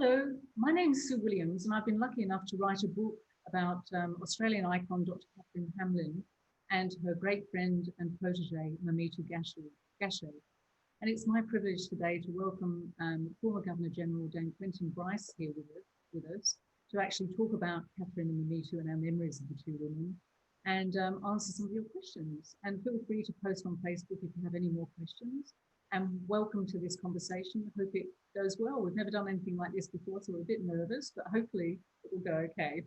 Hello, my name's Sue Williams, and I've been lucky enough to write a book about Australian icon Dr. Catherine Hamlin and her great friend and protege, Mamitu Gashe. And it's my privilege today to welcome former Governor-General Dame Quentin Bryce here with us to actually talk about Catherine and Mamitu and our memories of the two women and answer some of your questions. And feel free to post on Facebook if you have any more questions. And welcome to this conversation. I hope it goes well. We've never done anything like this before, so we're a bit nervous, but hopefully it will go okay.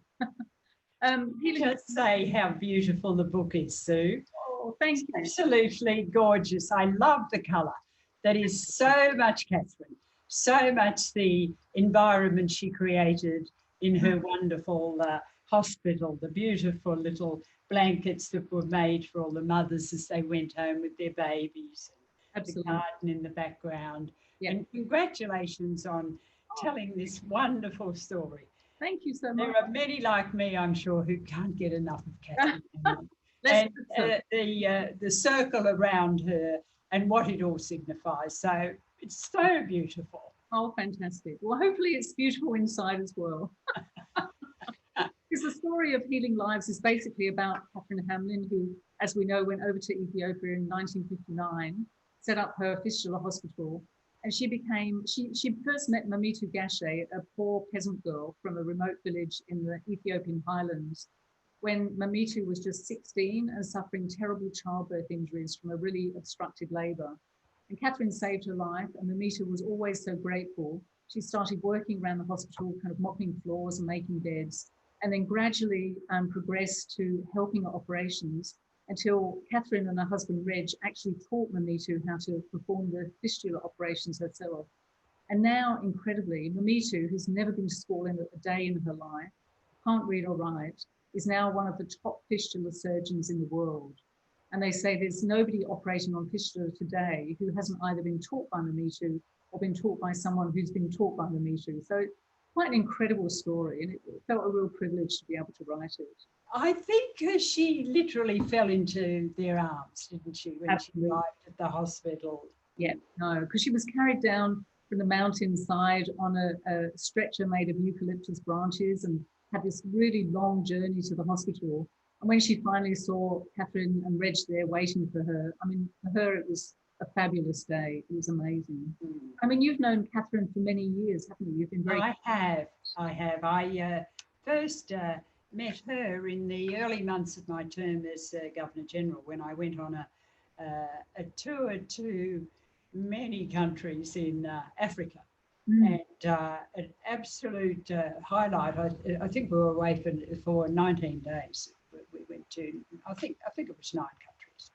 Just say how beautiful the book is, Sue. Oh, thank you. Absolutely gorgeous. I love the colour. That is so much Catherine, so much the environment she created in her wonderful hospital, the beautiful little blankets that were made for all the mothers as they went home with their babies. Absolutely. The garden in the background. Yeah. And congratulations on telling this wonderful story. Thank you so much. There are many like me, I'm sure, who can't get enough of Catherine. And the circle around her and what it all signifies. So it's so beautiful. Oh, fantastic. Well, hopefully it's beautiful inside as well. Because the story of Healing Lives is basically about Catherine Hamlin, who, as we know, went over to Ethiopia in 1959, set up her fistula hospital. And she first met Mamitu Gashe, a poor peasant girl from a remote village in the Ethiopian highlands, when Mamitu was just 16 and suffering terrible childbirth injuries from a really obstructed labour. And Catherine saved her life, and Mamitu was always so grateful. She started working around the hospital, kind of mopping floors and making beds, and then gradually progressed to helping at operations until Catherine and her husband Reg actually taught Mamitu how to perform the fistula operations herself. And now, incredibly, Mamitu, who's never been to school in a day in her life, can't read or write, is now one of the top fistula surgeons in the world. And they say there's nobody operating on fistula today who hasn't either been taught by Mamitu or been taught by someone who's been taught by Mamitu. So quite an incredible story, and it felt a real privilege to be able to write it. I think she literally fell into their arms, didn't she, when Absolutely. she arrived at the hospital? Yeah, no, because she was carried down from the mountainside on a stretcher made of eucalyptus branches and had this really long journey to the hospital. And when she finally saw Catherine and Reg there waiting for her, I mean, for her, it was a fabulous day. It was amazing. I mean, you've known Catherine for many years, haven't you? You've been very... I have. I first met her in the early months of my term as Governor-General when I went on a tour to many countries in Africa. And an absolute highlight, I think we were away for 19 days. We went to, I think it was 9 countries.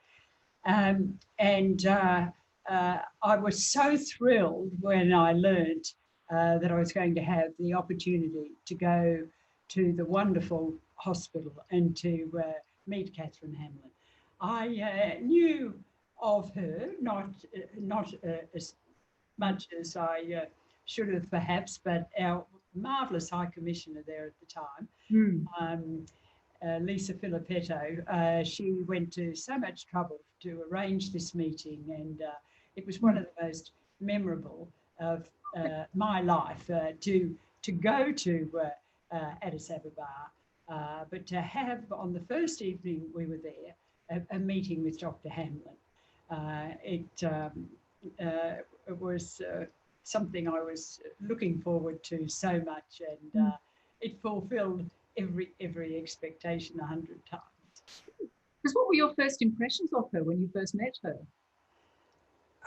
I was so thrilled when I learnt that I was going to have the opportunity to go to the wonderful hospital and to meet Catherine Hamlin. I knew of her, not as much as I should have perhaps, but our marvellous High Commissioner there at the time, Lisa Filippetto, she went to so much trouble to arrange this meeting, and it was one of the most memorable of my life to go to Addis Ababa, but to have on the first evening we were there a meeting with Dr. Hamlin. It was something I was looking forward to so much, and it fulfilled every expectation 100 times. Because what were your first impressions of her when you first met her?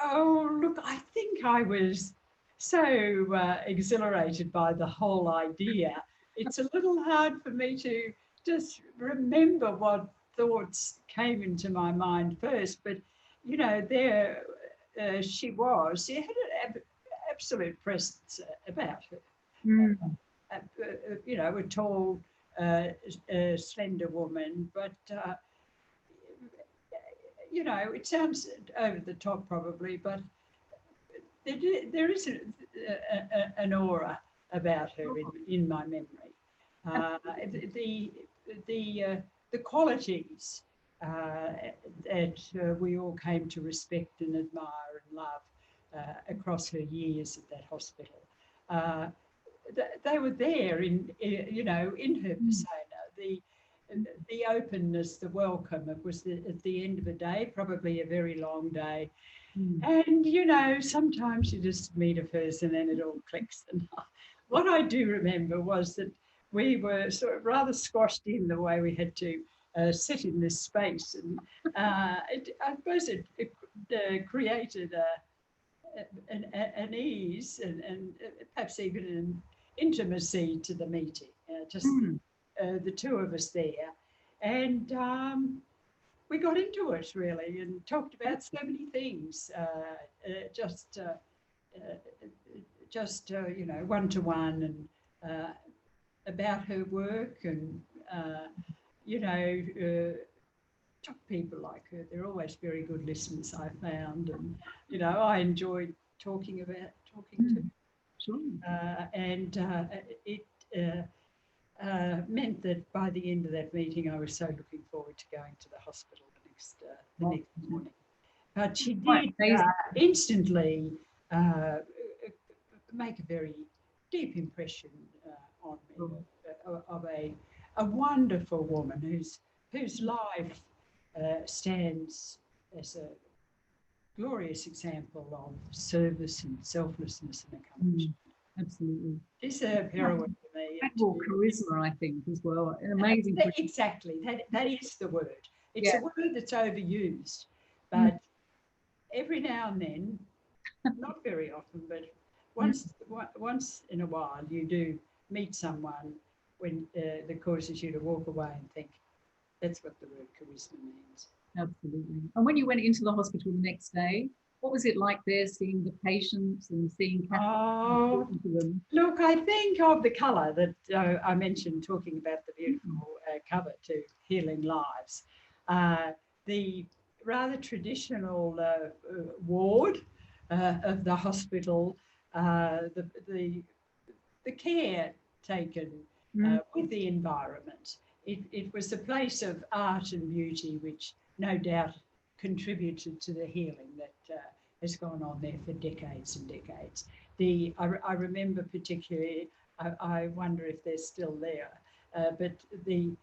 Oh, look, I think I was so exhilarated by the whole idea. It's a little hard for me to just remember what thoughts came into my mind first, but, you know, there she was. She had an absolute presence about her. You know, a tall, slender woman, but you know, it sounds over the top probably, but there is an aura about her in my memory. The qualities that we all came to respect and admire and love across her years at that hospital they were there you know, in her persona, the openness, the welcome. It was at the end of a day, probably a very long day. And, you know, sometimes you just meet a person and it all clicks. And what I do remember was that we were sort of rather squashed in the way we had to sit in this space. And I suppose it created an ease and perhaps even an intimacy to the meeting, just the two of us there. And we got into it really and talked about so many things, you know, one-to-one, and about her work, and you know, top people like her, they're always very good listeners, I found, and you know, I enjoyed talking to. Sure. And it meant that by the end of that meeting, I was so looking forward to going to the hospital the next morning. But she did instantly make a very deep impression on me, of a wonderful woman whose life stands as a glorious example of service and selflessness and accomplishment. Absolutely. She's a heroine for me. Incredible charisma, I think, as well. An amazing. Exactly. That is the word. It's a word that's overused, but every now and then, not very often, but once in a while, you do meet someone when that causes you to walk away and think, that's what the word charisma means. Absolutely. And when you went into the hospital the next day, what was it like there, seeing the patients and seeing Catherine to them? Look, I think of the colour that I mentioned, talking about the beautiful cover to Healing Lives. The rather traditional ward of the hospital, the care taken with the environment. It was a place of art and beauty, which no doubt contributed to the healing that has gone on there for decades and decades. I remember particularly, I wonder if they're still there, but the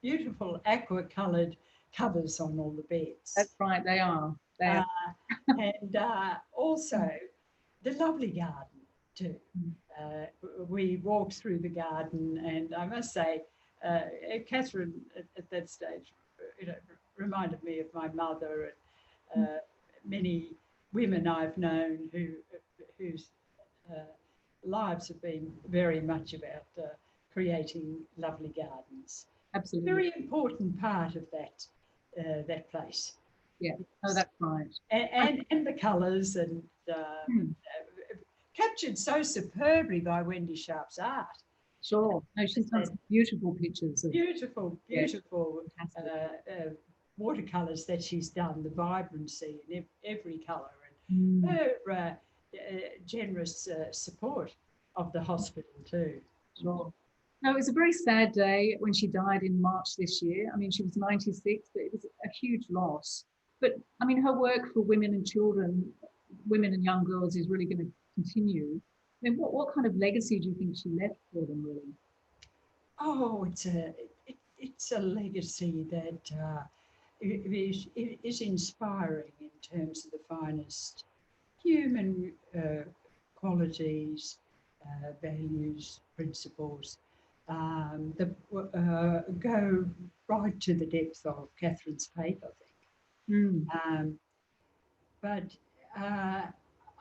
beautiful aqua-coloured covers on all the beds. That's right, they are. And also the lovely garden too. We walked through the garden, and I must say, Catherine at that stage, you know, reminded me of my mother and many women I've known whose lives have been very much about creating lovely gardens. Absolutely. Very important part of that place. Yeah, oh, that's right. And the colours, and captured so superbly by Wendy Sharp's art. Sure. No, she's done some beautiful pictures. Beautiful watercolours that she's done, the vibrancy in every colour, and her generous support of the hospital too. Sure. No, it was a very sad day when she died in March this year. I mean, she was 96, but it was a huge loss. But I mean, her work for women and children, women and young girls, is really going to continue. I mean, what kind of legacy do you think she left for them, really? Oh, it's a legacy that is inspiring in terms of the finest human qualities, values, principles that go right to the depth of Catherine's faith, I think. But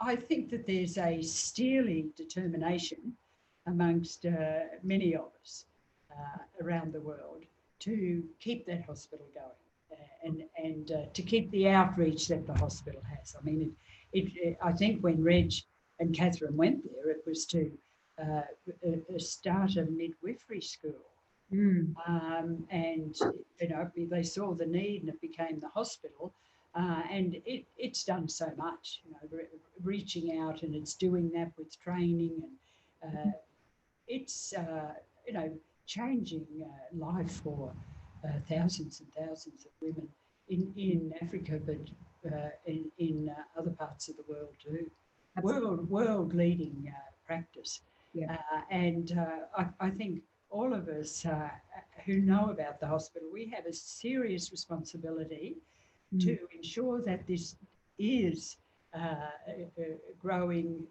I think that there's a steely determination amongst many of us around the world to keep that hospital going and to keep the outreach that the hospital has. I mean, I think when Reg and Catherine went there, it was to start a midwifery school. And, you know, they saw the need and it became the hospital. And it's done so much, you know, reaching out, and it's doing that with training, and it's, you know, changing life for thousands and thousands of women in Africa, but in other parts of the world too. World leading practice. Yeah. I think all of us who know about the hospital, we have a serious responsibility to ensure that this is growing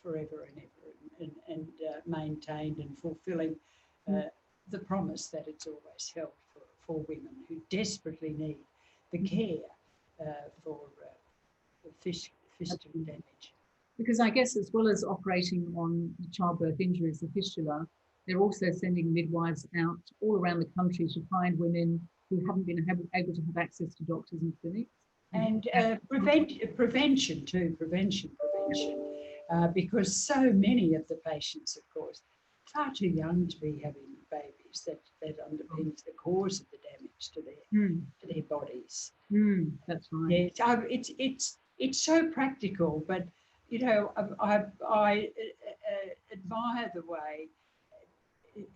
forever and ever, and maintained and fulfilling the promise that it's always held for women who desperately need the care for fistula damage. Because I guess as well as operating on childbirth injuries, the fistula, they're also sending midwives out all around the country to find women who haven't been able to have access to doctors and clinics. And prevention too, prevention, because so many of the patients, of course, far too young to be having babies. That underpins the cause of the damage to their bodies. That's right. Yeah, it's so practical, but you know, I admire the way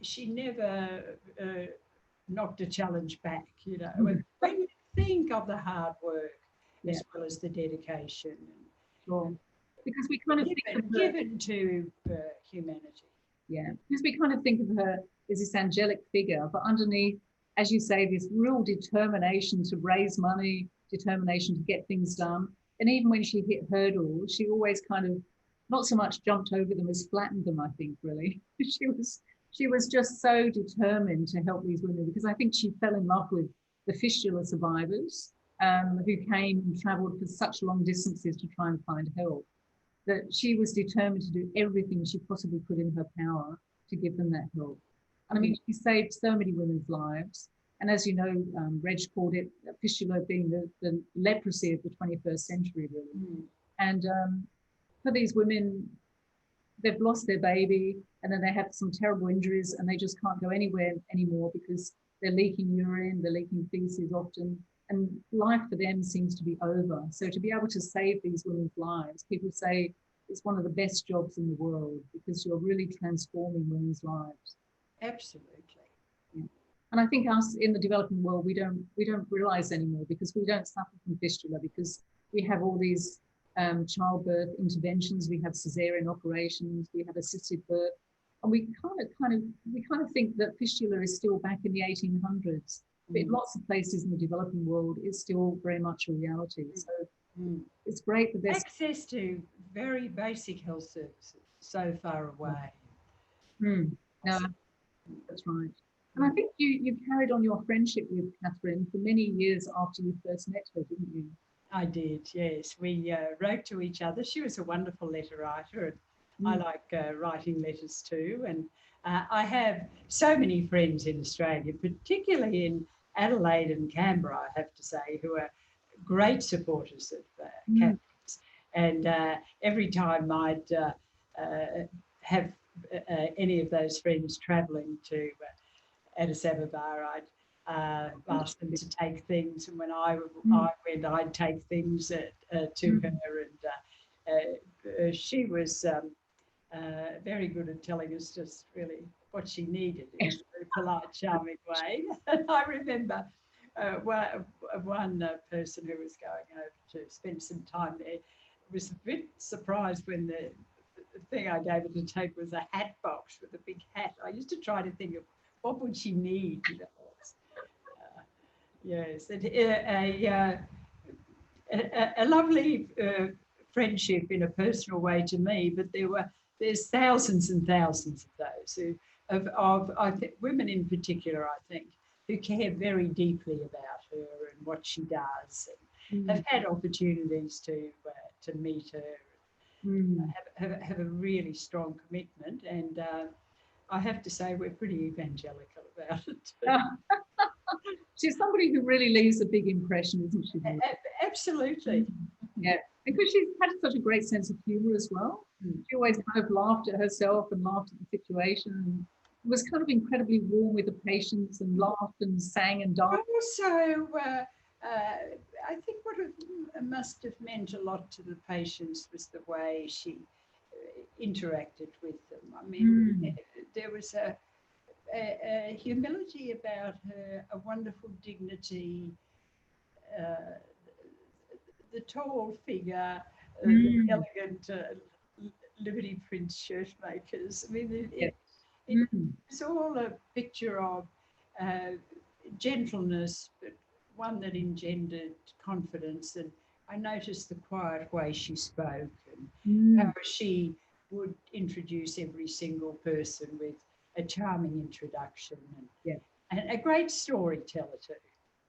she never knocked a challenge back. You know, when you think of the hard work as well as the dedication, Sure. Because we kind of think of her, given to humanity. Yeah, because we kind of think of her as this angelic figure, but underneath, as you say, this real determination to raise money, determination to get things done. And even when she hit hurdles, she always kind of not so much jumped over them as flattened them, I think, really. She was just so determined to help these women, because I think she fell in love with the fistula survivors who came and traveled for such long distances to try and find help, that she was determined to do everything she possibly could in her power to give them that help. And I mean, she saved so many women's lives. And as you know, Reg called it fistula being the leprosy of the 21st century, really. And for these women, they've lost their baby, and then they have some terrible injuries, and they just can't go anywhere anymore because they're leaking urine, they're leaking feces often, and life for them seems to be over. So to be able to save these women's lives, people say it's one of the best jobs in the world, because you're really transforming women's lives. Absolutely. Yeah. And I think us in the developing world, we don't realize anymore, because we don't suffer from fistula, because we have all these childbirth interventions, we have cesarean operations, we have assisted birth, and we kind of think that fistula is still back in the 1800s. But in lots of places in the developing world, it's still very much a reality. So it's great that there's access to very basic health services so far away. No, that's right. And I think you carried on your friendship with Catherine for many years after you first met her, didn't you? I did, yes. We wrote to each other. She was a wonderful letter writer, and I like writing letters too. And I have so many friends in Australia, particularly in Adelaide and Canberra, I have to say, who are great supporters of Catherine's. And every time I'd have any of those friends travelling to Addis Ababa, I'd ask them to take things, and when I went, I'd take things to her, and she was very good at telling us just really what she needed in a very polite, charming way. And I remember one person who was going over to spend some time there was a bit surprised when the thing I gave her to take was a hat box with a big hat. I used to try to think of what would she need, you know. Yes, a lovely friendship in a personal way to me, but there's thousands and thousands of those I think women in particular, I think, who care very deeply about her and what she does, and have had opportunities to meet her, have a really strong commitment, and I have to say we're pretty evangelical about it too. She's somebody who really leaves a big impression, isn't she? Absolutely. Yeah, because she's had such a great sense of humour as well. She always kind of laughed at herself and laughed at the situation, and was kind of incredibly warm with the patients, and laughed and sang and danced. Also, I think what it must have meant a lot to the patients was the way she interacted with them. I mean, there was a humility about her, a wonderful dignity, the tall figure, the elegant Liberty Prince shirt makers. I mean, Yeah. it's all a picture of uh, gentleness, but one that engendered confidence. And I noticed the quiet way she spoke and how she would introduce every single person with a charming introduction Yeah. and a great storyteller too.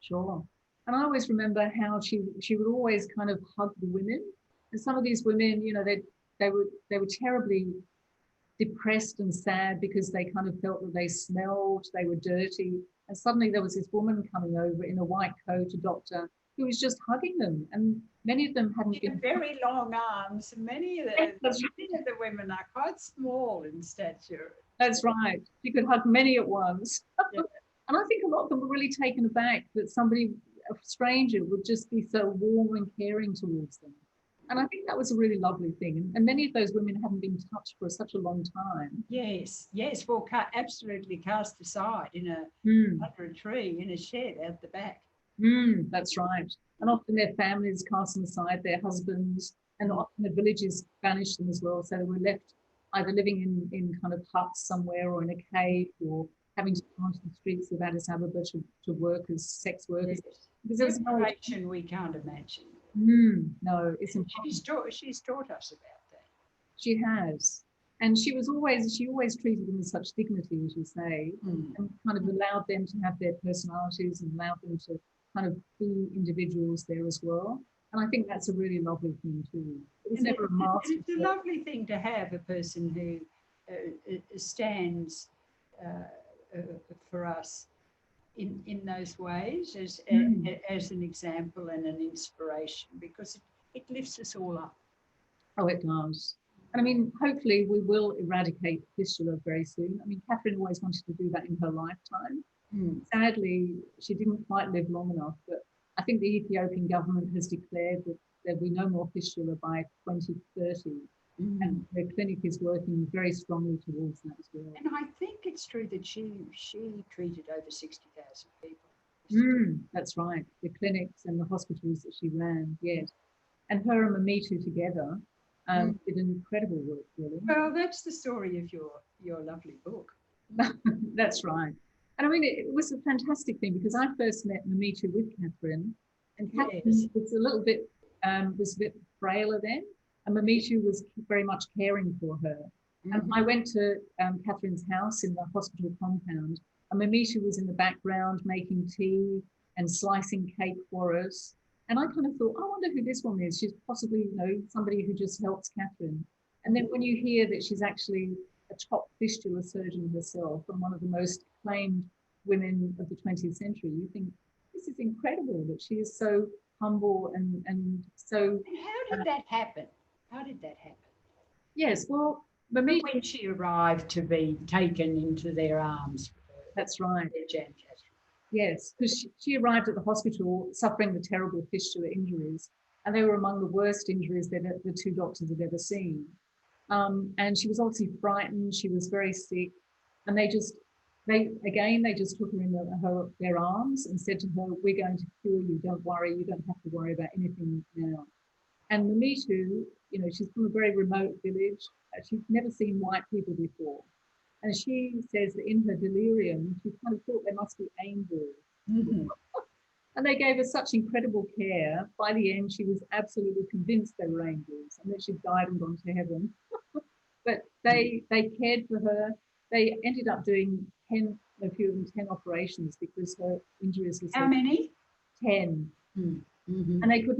Sure. And I always remember how she would always kind of hug the women. And some of these women, you know, they were terribly depressed and sad because they kind of felt that they smelled, they were dirty. And suddenly there was this woman coming over in a white coat, a doctor, who was just hugging them. And many of them hadn't She been. had very long arms. Many of the women are quite small in stature. That's right. She could hug many at once. Yeah. And I think a lot of them were really taken aback that somebody, a stranger, would just be so warm and caring towards them. And I think that was a really lovely thing. And many of those women hadn't been touched for such a long time. Yes, yes. Well, absolutely cast aside under a tree in a shed out the back. That's right. And often their families cast them aside, their husbands, and often the villages banished them as well. So they were left either living in kind of huts somewhere or in a cave or having to go onto the streets of Addis Ababa to work as sex workers. Yes. Because there was no Generation we can't imagine. no, it's impossible. She's taught us about that. She has. And she always treated them with such dignity, as you say, and kind of allowed them to have their personalities and allowed them to kind of be individuals there as well. And I think that's a really lovely thing too. It's never a master. It's a lovely thing to have a person who stands for us in those ways as an example and an inspiration, because it lifts us all up. Oh, it does. And I mean, hopefully we will eradicate fistula very soon. I mean, Catherine always wanted to do that in her lifetime. Sadly, she didn't quite live long enough, but I think the Ethiopian government has declared that there'll be no more fistula by 2030. And the clinic is working very strongly towards that as well. And I think it's true that she treated over 60,000 people. That's right. The clinics and the hospitals that she ran, yes. And her and Mamitu together did incredible work, really. Well, that's the story of your lovely book. That's right. And I mean, it was a fantastic thing because I first met Mamitu with Catherine, and Catherine was a bit frailer then, and Mamitu was very much caring for her. And I went to Catherine's house in the hospital compound, and Mamitu was in the background making tea and slicing cake for us. And I kind of thought, I wonder who this woman is. She's possibly, you know, somebody who just helps Catherine. And then when you hear that she's actually a top fistula surgeon herself and one of the most acclaimed women of the 20th century, you think, this is incredible that she is so humble and so... And how did that happen? How did that happen? Yes, well, Mamitu, when she arrived to be taken into their arms. That's right. Yes, because she arrived at the hospital suffering the terrible fistula injuries, and they were among the worst injuries that the two doctors had ever seen. And she was obviously frightened. She was very sick, and they just took her in their arms and said to her, "We're going to cure you. Don't worry. You don't have to worry about anything now." And Mamitu, you know, she's from a very remote village. She's never seen white people before. And she says that in her delirium, she kind of thought they must be angels. And they gave her such incredible care. By the end, she was absolutely convinced they were angels and that she'd died and gone to heaven. But they cared for her. They ended up doing 10 operations because her injuries were so... How many? 10. And they could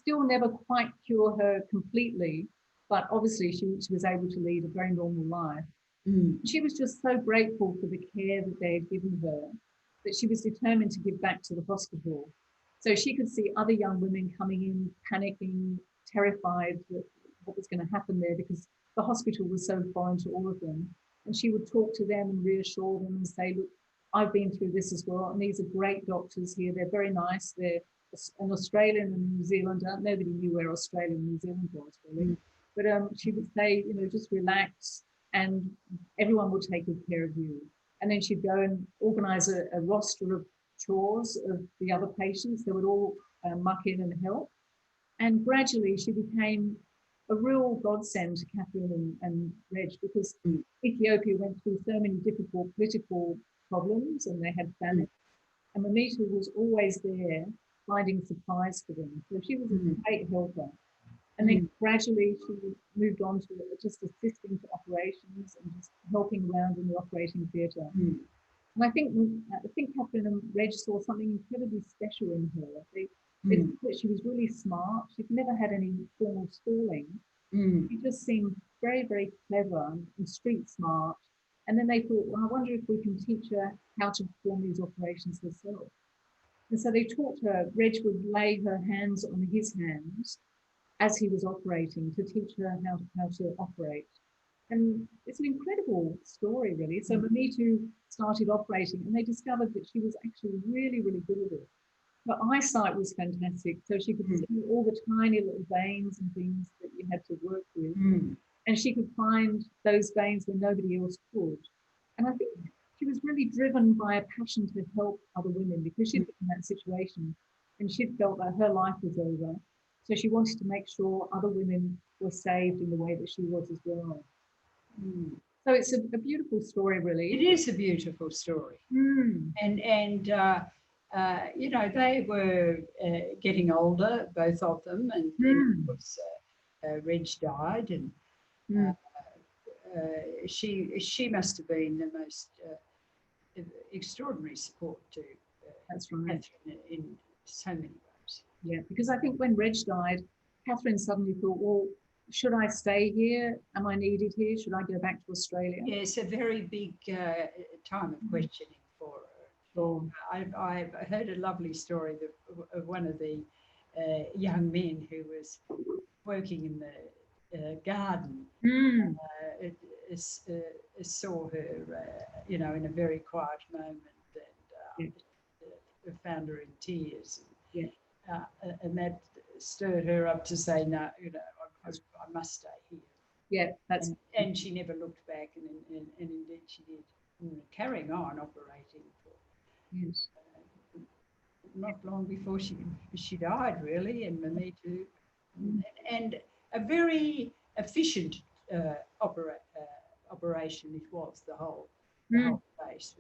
still never quite cure her completely, but obviously she was able to lead a very normal life. She was just so grateful for the care that they had given her that she was determined to give back to the hospital. So she could see other young women coming in, panicking, terrified that what was going to happen there because the hospital was so foreign to all of them. And she would talk to them and reassure them and say, look, I've been through this as well. And these are great doctors here. They're very nice. They're an Australian and a New Zealander. Nobody knew where Australia and New Zealand was really. But she would say, you know, just relax and everyone will take good care of you. And then she'd go and organise a roster of chores of the other patients. They would all muck in and help. And gradually she became a real godsend to Catherine and Reg, because Mm. Ethiopia went through so many difficult political problems and they had famine. And Mamitu was always there finding supplies for them. So she was a great helper. And then gradually she moved on to just assisting to operations and just helping around in the operating theatre. And I think Catherine and Reg saw something incredibly special in her. They thought that she was really smart. She'd never had any formal schooling. She just seemed very, very clever and street smart. And then they thought, well, I wonder if we can teach her how to perform these operations herself. And so they taught her. Reg would lay her hands on his hands as he was operating to teach her how to operate. And it's an incredible story, really. So Mamitu started operating and they discovered that she was actually really, really good at it. Her eyesight was fantastic. So she could see all the tiny little veins and things that you had to work with. And she could find those veins where nobody else could. And I think she was really driven by a passion to help other women because she'd been in that situation and she'd felt that her life was over. So she wanted to make sure other women were saved in the way that she was as well. So it's a beautiful story, really. It is a beautiful story. And you know, they were getting older, both of them, and then of course Reg died, and she must have been the most extraordinary support to That's right. Catherine in so many ways. Yeah, because I think when Reg died, Catherine suddenly thought, well, should I stay here? Am I needed here? Should I go back to Australia? Yeah, it's a very big time of questioning for her. Sure. I've heard a lovely story of one of the young men who was working in the garden. Saw her, you know, in a very quiet moment, and found her in tears. And that stirred her up to say, no, you know, I must stay here. Yeah, that's and she never looked back, and indeed she did, carrying on operating for not long before she died, really, and Mamitu, and a very efficient operation it was, the whole place,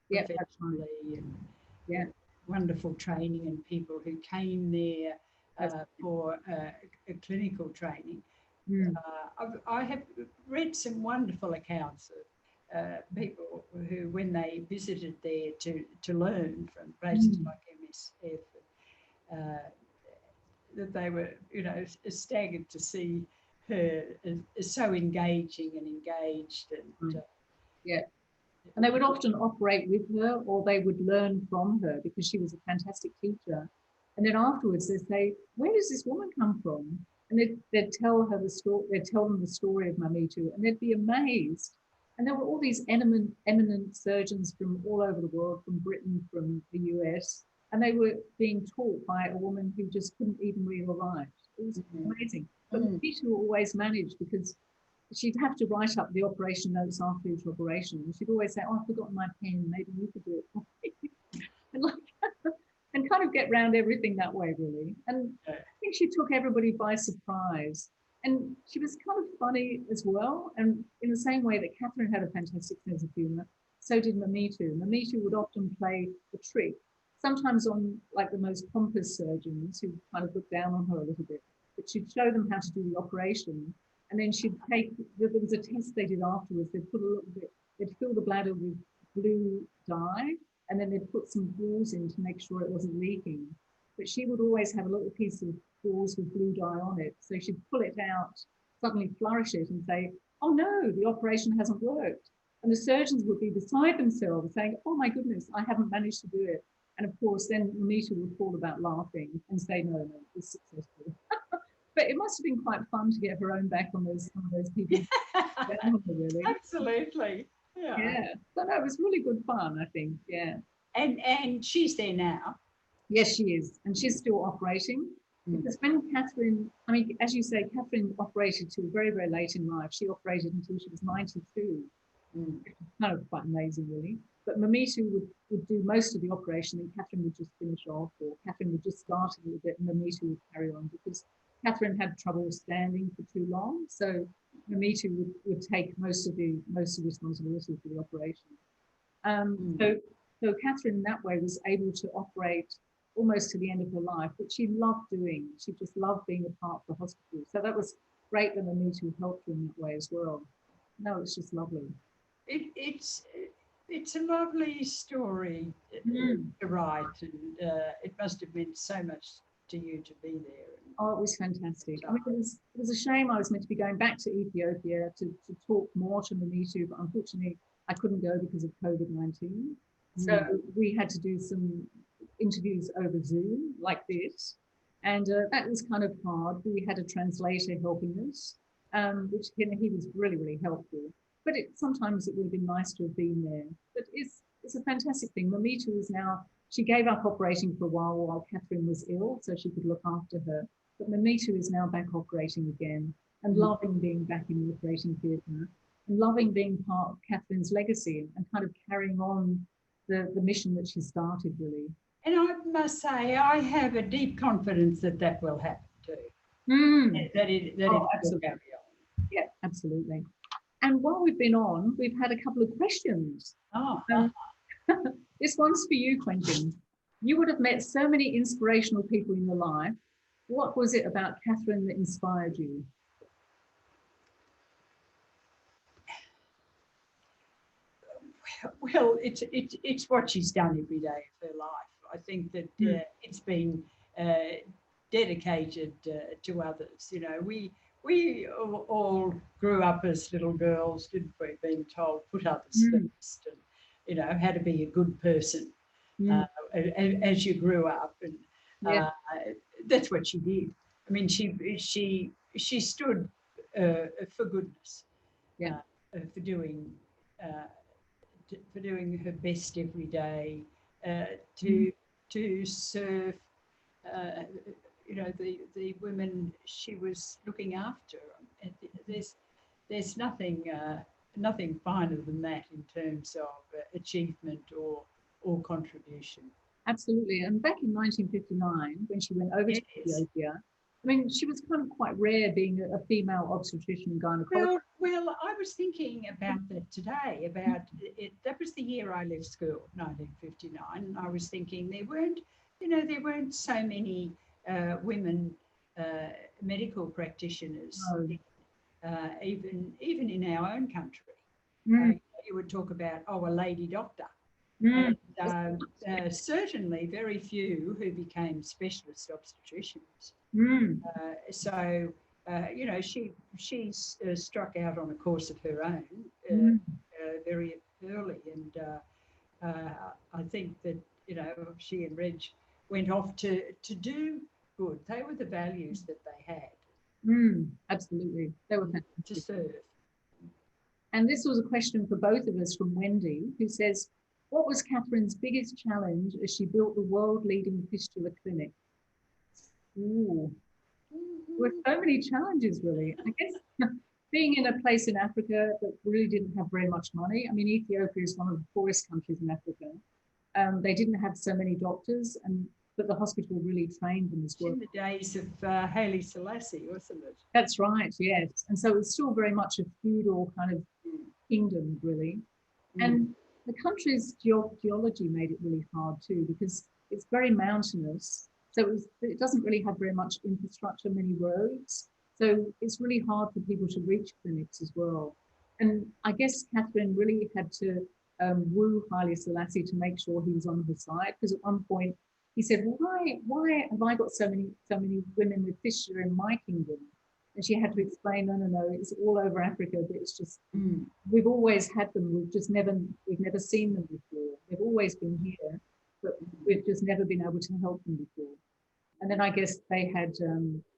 professionally, and wonderful training, and people who came there for a clinical training. I have read some wonderful accounts of people who, when they visited there to learn from places like MSF, that they were, you know, staggered to see her as so engaging and engaged, and and they would often operate with her, or they would learn from her because she was a fantastic teacher. And then afterwards they'd say, where does this woman come from? And they'd tell her the story, they'd tell them the story of Mamitu, and they'd be amazed. And there were all these eminent surgeons from all over the world, from Britain, from the US, and they were being taught by a woman who just couldn't even read or write. It was amazing. But Mamitu always managed, because she'd have to write up the operation notes after each operation. And she'd always say, oh, I've forgotten my pen, maybe you could do it for me. and kind of get around everything that way, really. And I think she took everybody by surprise. And she was kind of funny as well. And in the same way that Catherine had a fantastic sense of humour, so did Mamitu. Mamitu would often play a trick, sometimes on like the most pompous surgeons who kind of looked down on her a little bit. But she'd show them how to do the operation. And then she'd take, there was a test they did afterwards. They'd put a little bit, they'd fill the bladder with blue dye, and then they'd put some gauze in to make sure it wasn't leaking. But she would always have a little piece of gauze with blue dye on it. So she'd pull it out, suddenly flourish it and say, oh no, the operation hasn't worked. And the surgeons would be beside themselves saying, oh my goodness, I haven't managed to do it. And of course, then Mamitu would fall about laughing and say, no, it was successful. But it must have been quite fun to get her own back on some of those people. Really. Absolutely. Yeah. So no, it was really good fun, I think. Yeah. And she's there now. Yes, she is. And she's still operating. Because when Catherine, I mean, as you say, Catherine operated till very, very late in life. She operated until she was 92. Kind of quite amazing, really. But Mamitu would do most of the operation, and Catherine would just finish off, or Catherine would just start a little bit and Mamitu would carry on, because Catherine had trouble standing for too long, so Mamitu would take most of the responsibility for the operation. So Catherine, in that way, was able to operate almost to the end of her life, which she loved doing. She just loved being a part of the hospital. So that was great that Mamitu helped her in that way as well. No, it's just lovely. It's a lovely story to write, and it must have meant so much to you to be there. Oh, it was fantastic. I mean, it was a shame I was meant to be going back to Ethiopia to talk more to Mamitu, but unfortunately I couldn't go because of COVID-19. So we had to do some interviews over Zoom like this. And that was kind of hard. We had a translator helping us, which he was really, really helpful. But sometimes it would have been nice to have been there. But it's a fantastic thing. Mamitu is now, she gave up operating for a while Catherine was ill, so she could look after her. But Mamitu is now back operating again and loving being back in the operating theatre and loving being part of Catherine's legacy and kind of carrying on the mission that she started, really. And I must say, I have a deep confidence that will happen too. That it will carry on. Yeah, absolutely. And while we've been on, we've had a couple of questions. This one's for you, Quentin. You would have met so many inspirational people in your life. What was it about Catherine that inspired you? Well, it's what she's done every day of her life. I think that it's been dedicated to others. You know, we all grew up as little girls, didn't we? Being told put others first, and you know how to be a good person as you grew up, and that's what she did. I mean, she stood for goodness, for doing her best every day to serve. You know, the women she was looking after. There's nothing finer than that in terms of achievement or contribution. Absolutely. And back in 1959, when she went over to Ethiopia, I mean, she was kind of quite rare being a female obstetrician and gynecologist. Well, I was thinking about that today, about it. That was the year I left school, 1959. And I was thinking there weren't so many women medical practitioners, even in our own country. You would talk about, a lady doctor. And certainly very few who became specialist obstetricians. You know, she struck out on a course of her own very early, and I think that, you know, she and Reg went off to do good. They were the values that they had. Absolutely, they were fantastic. To serve. And this was a question for both of us from Wendy, who says, what was Catherine's biggest challenge as she built the world-leading fistula clinic? Ooh. There were so many challenges, really. I guess being in a place in Africa that really didn't have very much money. I mean, Ethiopia is one of the poorest countries in Africa. They didn't have so many doctors, but the hospital really trained them as well. In the days of Haile Selassie, wasn't it? That's right, yes. And so it was still very much a feudal kind of kingdom, really. And the country's geology made it really hard too, because it's very mountainous. So it doesn't really have very much infrastructure, many roads. So it's really hard for people to reach clinics as well. And I guess Catherine really had to woo Haile Selassie to make sure he was on her side, because at one point he said, well, why have I got so many women with fistula in my kingdom? And she had to explain, no, it's all over Africa, but it's just, we've always had them, we've never seen them before. They've always been here, but we've just never been able to help them before. And then I guess they had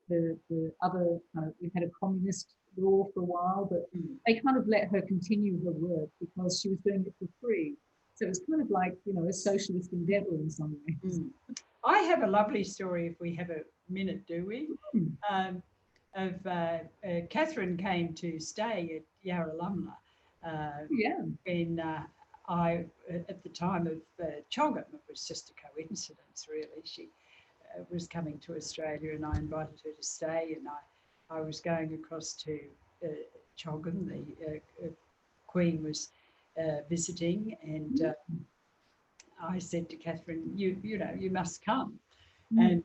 the other, we had a communist law for a while, but they kind of let her continue her work because she was doing it for free. So it was kind of like, you know, a socialist endeavour in some ways. I have a lovely story, if we have a minute, do we? Catherine came to stay at Yarralumla when I, at the time of Choggum, it was just a coincidence, really. was coming to Australia, and I invited her to stay, and I was going across to Choggin. The Queen was visiting, and I said to Catherine, you know, you must come. And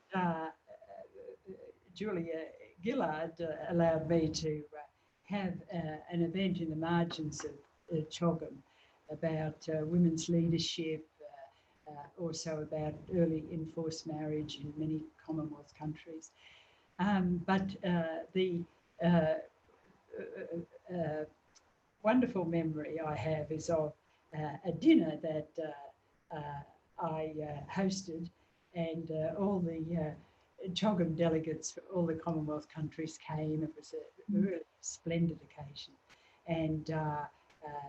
Julia Gillard allowed me to have an event in the margins of Choggin about women's leadership, also about early enforced marriage in many Commonwealth countries. But the wonderful memory I have is of a dinner that I hosted, and all the Choggin delegates for all the Commonwealth countries came. It was a really splendid occasion. And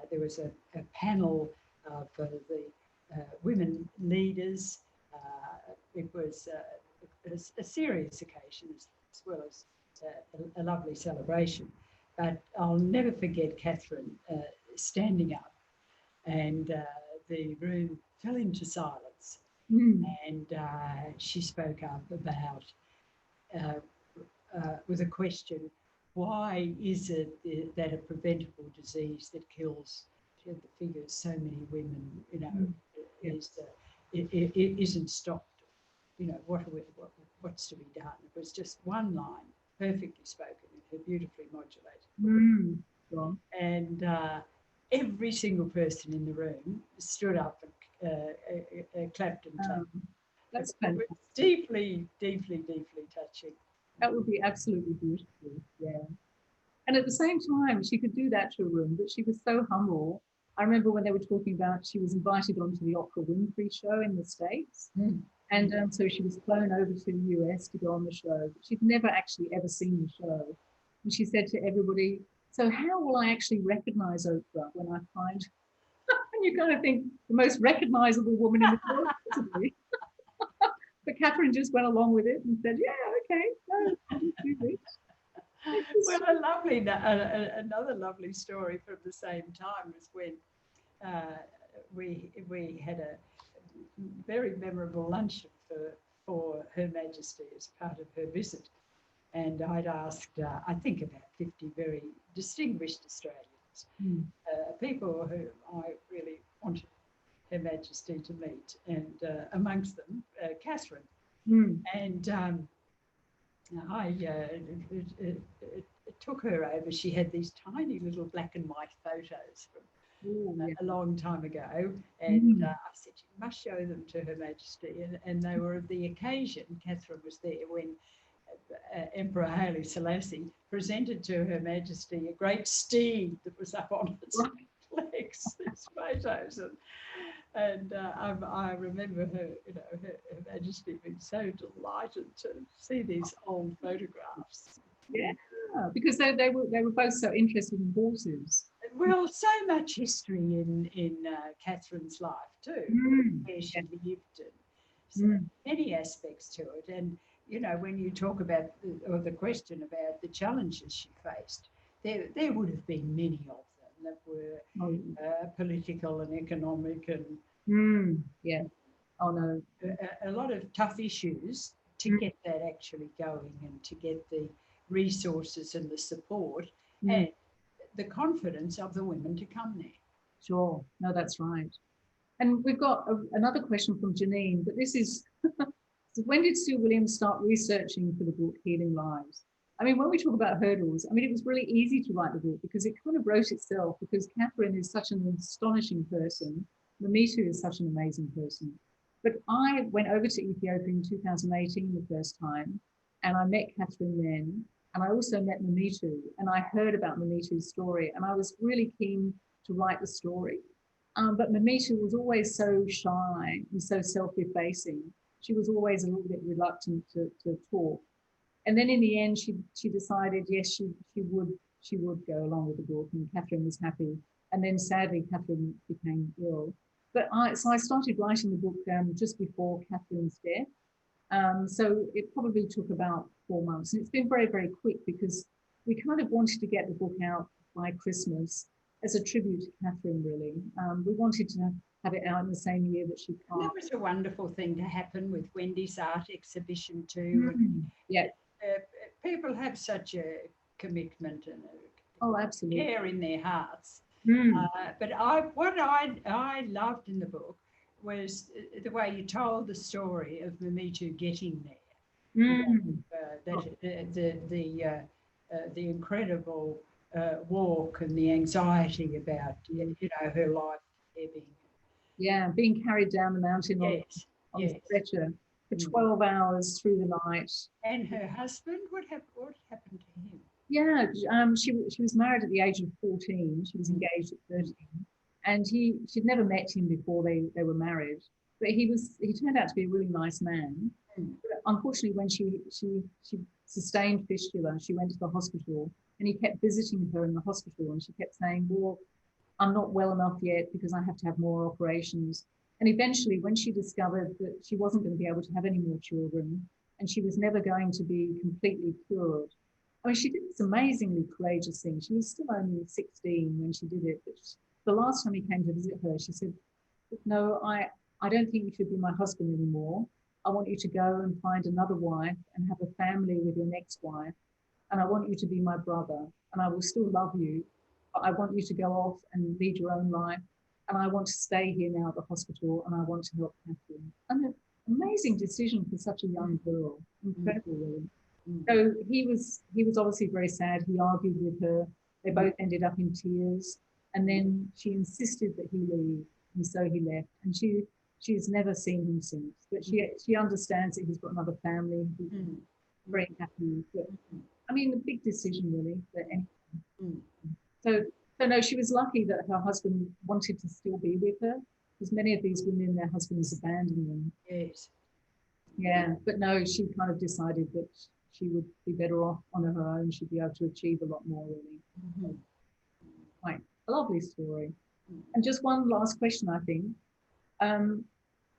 there was a panel of the women leaders. It was a serious occasion as well as a lovely celebration. But I'll never forget Catherine standing up, and the room fell into silence. And she spoke up about, with a question, why is it that a preventable disease that kills, she had the figures, so many women, you know, it isn't stopped? You know, what's to be done? It was just one line, perfectly spoken in her beautifully modulated voice. And every single person in the room stood up and clapped and clapped. That's it was deeply, deeply, deeply touching. That would be absolutely beautiful. Yeah. And at the same time, she could do that to a room, but she was so humble. I remember when they were talking about, she was invited onto the Oprah Winfrey show in the States. And so she was flown over to the US to go on the show, but she'd never actually ever seen the show. And she said to everybody, so how will I actually recognize Oprah when I find, and you kind of think the most recognizable woman in the world, possibly. But Catherine just went along with it and said, yeah, okay, no, do this. Well, another lovely story from the same time was when we had a very memorable luncheon for Her Majesty as part of her visit. And I'd asked, I think, about 50 very distinguished Australians, people who I really wanted Her Majesty to meet, and amongst them, Catherine. And I took her over. She had these tiny little black and white photos from a long time ago, and I said, you must show them to Her Majesty. And they were of the occasion. Catherine was there when Emperor Haile Selassie presented to Her Majesty a great steed that was up on its legs, these photos. And I remember her, you know, Her Majesty being so delighted to see these old photographs. Yeah, because they were both so interested in horses. Well, so much history in Catherine's life too, where she lived, and so many aspects to it. And you know, when you talk about the question about the challenges she faced, there would have been many of them that were political and economic and a lot of tough issues to get that actually going, and to get the resources and the support and the confidence of the women to come there. Sure, no, that's right. And we've got another question from Janine, but this is, so when did Sue Williams start researching for the book Healing Lives? I mean, when we talk about hurdles, I mean, it was really easy to write the book because it kind of wrote itself, because Catherine is such an astonishing person. Mamitu is such an amazing person. But I went over to Ethiopia in 2018 the first time, and I met Catherine then, and I also met Mamitu, and I heard about Mamitu's story, and I was really keen to write the story. But Mamitu was always so shy and so self-effacing. She was always a little bit reluctant to talk. And then in the end, she decided, yes, she would go along with the book, and Catherine was happy. And then sadly, Catherine became ill. But so I started writing the book just before Catherine's death. So it probably took about 4 months. And it's been very, very quick because we kind of wanted to get the book out by Christmas as a tribute to Catherine, really. We wanted to have it out in the same year that she And that passed. was a wonderful thing to happen with Wendy's art exhibition too. Yeah. People have such a commitment and Oh, a absolutely. care in their hearts. Mm. But what I loved in the book was the way you told the story of Mamitu getting there. Mm. The incredible walk and the anxiety about her life ebbing. Yeah, being carried down the mountain on Yes, on yes. the stretcher for Mm. 12 hours through the night. And her husband, what happened to him? Yeah, she was married at the age of 14. She was engaged at 13, and she'd never met him before they were married. But he turned out to be a really nice man. Mm. But unfortunately, when she sustained fistula, she went to the hospital, and he kept visiting her in the hospital, and she kept saying, "Well, I'm not well enough yet because I have to have more operations." And eventually, when she discovered that she wasn't going to be able to have any more children and she was never going to be completely cured, I mean, she did this amazingly courageous thing. She was still only 16 when she did it. But the last time he came to visit her, she said, "No, I don't think you should be my husband anymore. I want you to go and find another wife and have a family with your next wife. And I want you to be my brother. And I will still love you. But I want you to go off and lead your own life. And I want to stay here now at the hospital and I want to help Catherine." And an amazing decision for such a young girl. Incredible, really. So he was obviously very sad. He argued with her. They both ended up in tears. And then she insisted that he leave. And so he left. And she's never seen him since. But she understands that he's got another family. He's very happy. But I mean, a big decision really. But anyway. So no, she was lucky that her husband wanted to still be with her, because many of these women, their husbands abandon them. Yes. Yeah, but no, she kind of decided that she would be better off on her own. She'd be able to achieve a lot more, really. Quite a lovely story. And just one last question, I think.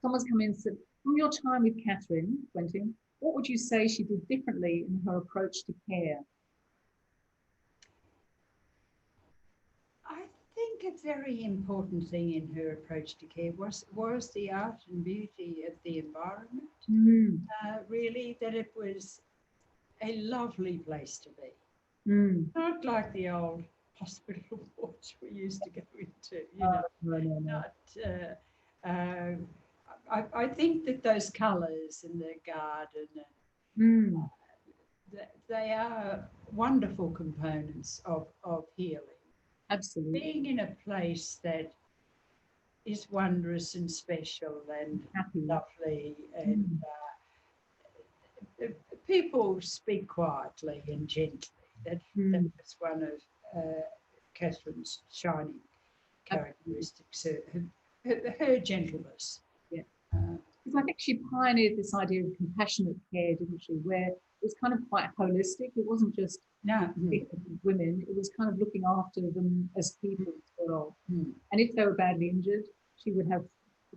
Someone's come in and said, from your time with Catherine, Quentin, what would you say she did differently in her approach to care? I think a very important thing in her approach to care was the art and beauty of the environment. Really, that it was a lovely place to be. Not like the old hospital wards we used to go into, No. I think that those colours in the garden, they are wonderful components of healing. Absolutely. Being in a place that is wondrous and special and lovely, and people speak quietly and gently. That was one of Catherine's shining characteristics, her gentleness. Yeah. Because I think she pioneered this idea of compassionate care, didn't she? Where it was kind of quite holistic. It wasn't just women. It was kind of looking after them as people as well. And if they were badly injured, she would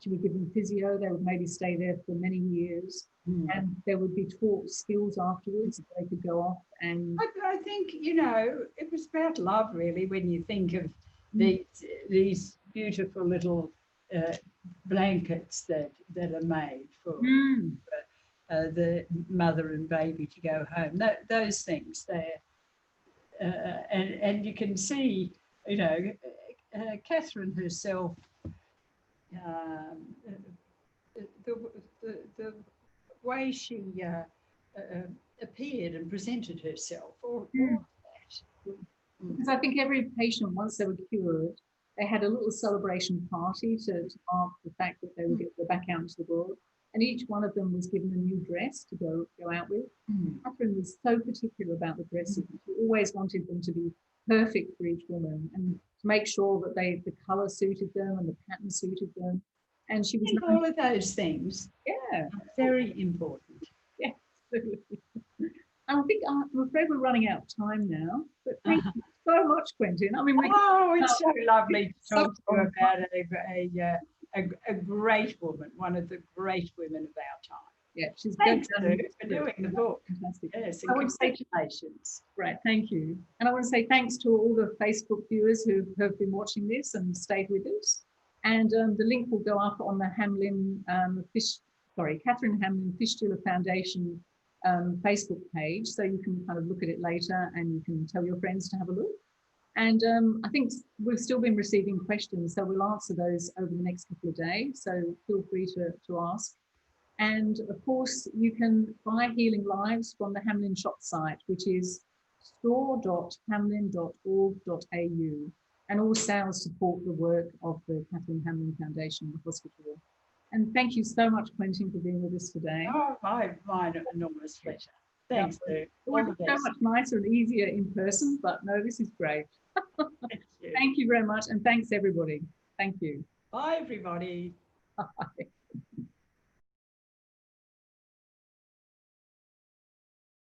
give them physio. They would maybe stay there for many years, and there would be taught skills afterwards that they could go off. And I think it was about love, really. When you think of these beautiful little blankets that are made for the mother and baby to go home. Those things there, and you can see, Catherine herself. The way she appeared and presented herself, all that. Because I think every patient, once they were cured, they had a little celebration party to mark the fact that they would go back out into the world. And each one of them was given a new dress to go out with. Catherine was so particular about the dresses. She always wanted them to be perfect for each woman and to make sure that the colour suited them and the pattern suited them. And she was all of those things. Yeah, very important. Yeah, absolutely. I think I'm afraid we're running out of time now. But thank you so much, Quentin. I mean, it's so lovely to talk to you about a great woman, one of the great women of our time. Yeah, she's Thanks for doing the book. Fantastic. Yes, and congratulations. Right, thank you. And I want to say thanks to all the Facebook viewers who have been watching this and stayed with us. And the link will go up on the Catherine Hamlin Fistula Foundation Facebook page. So you can kind of look at it later and you can tell your friends to have a look. And I think we've still been receiving questions, so we'll answer those over the next couple of days. So feel free to ask. And of course, you can buy Healing Lives from the Hamlin shop site, which is store.hamlin.org.au. And all sales support the work of the Catherine Hamlin Foundation and the hospital. And thank you so much, Quentin, for being with us today. Oh, my enormous pleasure. Thanks, Lou. It would be so much nicer and easier in person, but no, this is great. Thank you. Thank you very much. And thanks, everybody. Thank you. Bye, everybody. Bye.